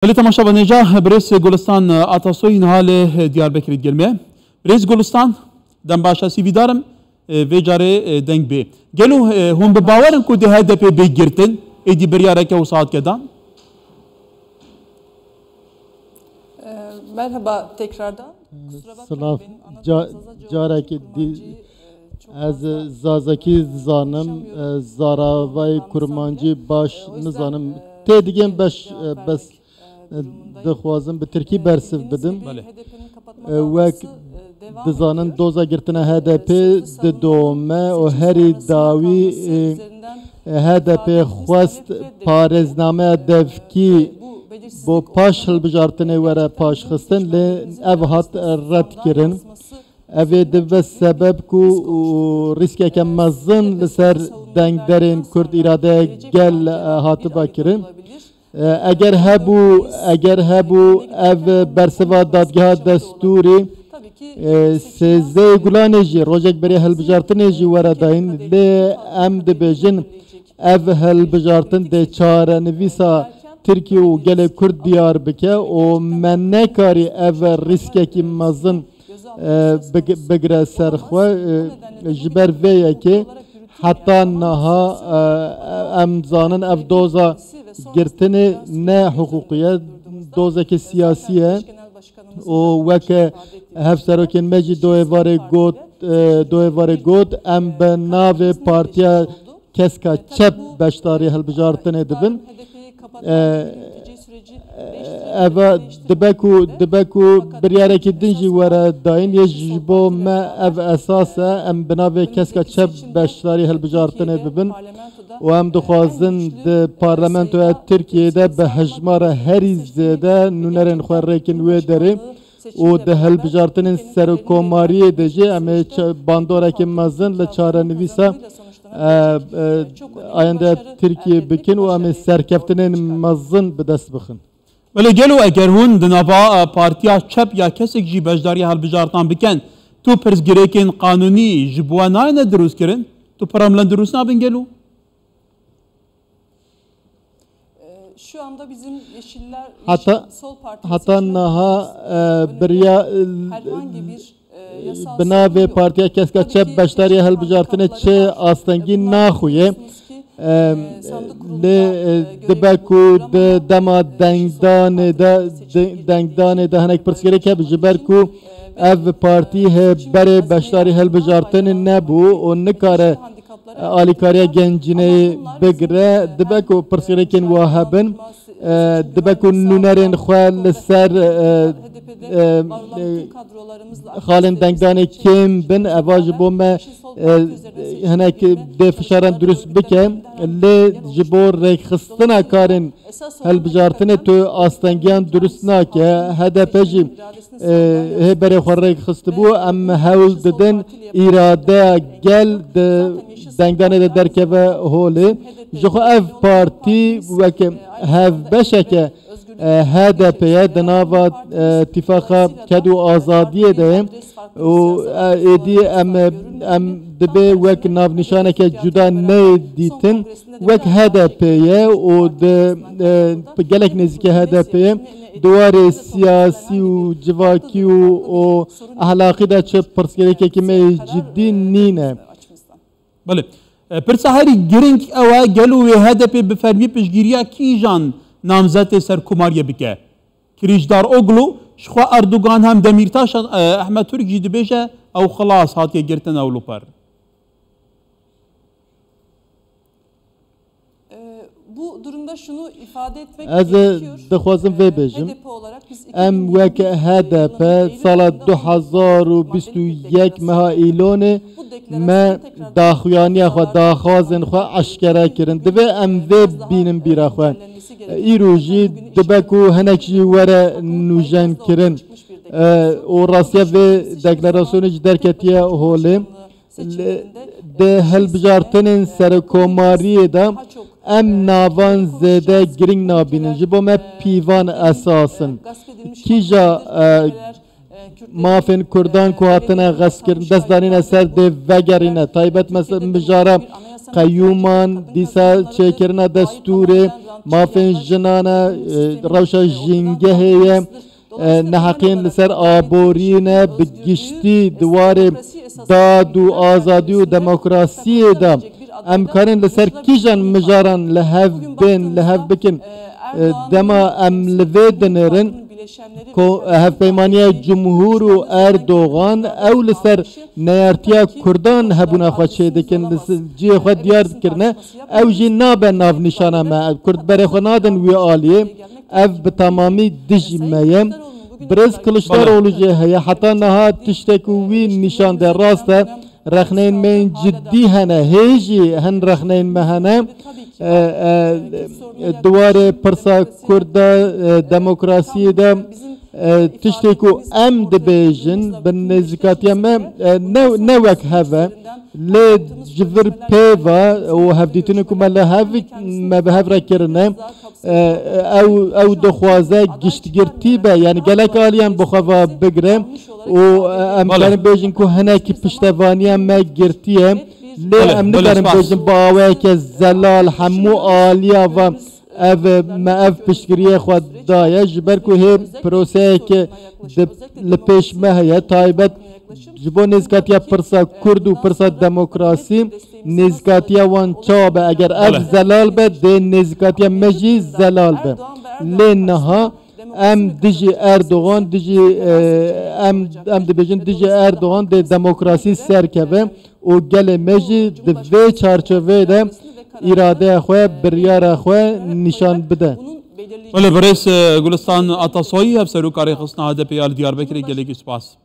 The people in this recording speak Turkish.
ولی تماشا بنجا برس گلستان آتاسوی نهال دیاربکر گلمه برس گلستان دم باشا سیوی دارم و جاره دنگ بی گلو هم به باورن کو ده هدف بگیرتن ایدی بریاره که وساعت کدان. Merhaba tekrardan. Sınav careki az zazaki zanım zaravay kurmancı baş nizanım tedigem baş bas dixwazim bi Tirkî bersiv bidim wek dizanin doza girtina HDP di dome û herî dawî HDP xwest parêznameya devkî bo paş hilbijartinê were paşxistin lê ev hat red kirin. Evê dibe sebeb ku rîskeke mezin li ser dengderên Kurd îradeye gel hatiba kirin. Eger hebû ev bersiva dadgeha destûrî sêzdeyê gulanê jî rojek berê hilbijartinê jî were dayîn lê em dibêjin ev hilbijartin dê çarenivîsa Tirkiye û gelê Kurd diyar bike û me nekarî ev rîskekî mezin bigire ser xwe ji ber vê yekê heta niha em zanin ev doza girtinê ne huquqiye dozeke siyasî ye û weke hevserokên me jî doêvarê got em bi navê partiya keska çep beşdarî hilbijartinê dibin. Eva dibe ku biryarekî din jî were dayîn yê ji bo me ev esas e em bi navê keska çep beşdarî hilbijartinê bibin û em dixwazin di parlamentoya Tirkiyeyê bi hejmara herî zêde nûnerên xwe rêkin wê derê û di hilbijartinên serokkomariyê de jî em ê bandorekî mezin li çarenivîsa ayında Türkiye bikin û em ê serkeftinên mezin bi dest bixin. Veli gelo eger hûn di nava partiya çep ya kesek jî bejdariya hilbijartan bikin tu pirsgirêkên qanûnî ji bo we nayêne dirûst kirin tu piramlan dirûst nabin gelo? Şu anda bizim Yeşiller Sol Parti hatta naha birya binavê partiya keska çep beşdariya hilbijartinê çê astengî naxuye lê dibe ku di dema dengdanê de hinek pirsgirêk hebe ji ber ku ev partî berê beşdarî hilbijartinê nebû û nikare alîkariya gencîneyê bigire dibe ku pirsgirêkên wa hebin dibe ku nûnerên xwe li ser xalên dengdanê kêm bin eva ji bo me hinek dê fişaran durust bike lê ji bo rêkxistina karên hilbijartinê tu astengiyan durust nake HDP jî hê berê xwe rêkxistibû em hewl didin îradeya gel di dengdanê de derkeve holê ji xwe ev partî weke hevbeşeke HDP'ye di nava tîfaqa ked û azadiyê de û êdî em dibe wek navnîşaneke cuda nedîtin wek HDP'ye û di gelek nêzîkê HDP'ye duwarê siyasî û civakî û ahlaqî de çi pirsgirêkekî me ciddî nîne. Belê pirsa herî giring ew e gelo wê HDP bi fermî piştgiriya kîjan namzetê serkomariyê bike. Kiliçdaroglu ji xwe Erdogan hem Demirtaş Ehmed Türk jî dibêje ew xilas hatiye girtin Ewlûper. Bu durumda şunu ifade etmek gerekiyor. Ez dixwazim vê bêjim. Em weke HDP sala 2021 meha îlonê me daxuyaniya xwe daxwazên xwe eşkere kirin. Divê em vê bînin bîra xwe. Îro jî dibe ku hinek jî were nûjen kirin û rastiya vê deklarasyonê jî derketiye holê di hilbijartinên serokkomariyê de em navan zêde giring nabînin ji bo me pîvan esasın kîja mafên Kurdan ku hatine xeskirin destdanîne ser dê vegerîne taybet mesela mijara قیومان دیسا چکرنا دستوره مافن جنانا روشا جنگه هیه نحقین لسر آبورین بگشتی دوار داد و آزادی و دموکراسی دا امکارن لسر کیجان مجاران لهف بکن دما ام لویدنرن کو هفپیمانی جمهور و اردوغان او لسر نیارتیا کردان هبونا خواهد دکن جی خود دیار کرنه او جی نابه ناو نشانه ما کرد بره خود نادن وی آلیه او بتمامی دجی میم برز کلشتار اولوجه هیا حتی نها تشتکو وی نشان در راسته رخنین من جدی هنه هیجی هن رخنین مهنه دوار پرسا کرده دموکراسی ده تشتكو ام دبيجن بالنزكاتيا ما نوك هذا لا جذر بيفا وهفديتنكم ما هافك ما بهفرا كرنا او دخوازه گشتگرتيبه يعني قالك اليان بخوا بقرا وام كان بيجن كو هناك پشتوانيا ما گرتيه لا ام نقدر بيجن باوك الزلال حمو آليا و اف ما اف پشتگیری خود دایه جبرکو هی پروسه که لپیش مهیه تایبت جبو نزگاتیا پرسا کرد و پرسا دموکراسی نزگاتیا وان چابه اگر اف زلال به ده نزگاتیا مجی زلال به لنها ام دیجی اردوغان دیجی ام دبیجن دیجی اردوغان ده دموکراسی سرکبه و گل مجی دوی چارچوه ده اراده خواه بریار خواه نشان بده ولی برئیس گلستان آتاسویی هب سرو کاری خصنا هده پیال دیار بکری گلی کی سپاس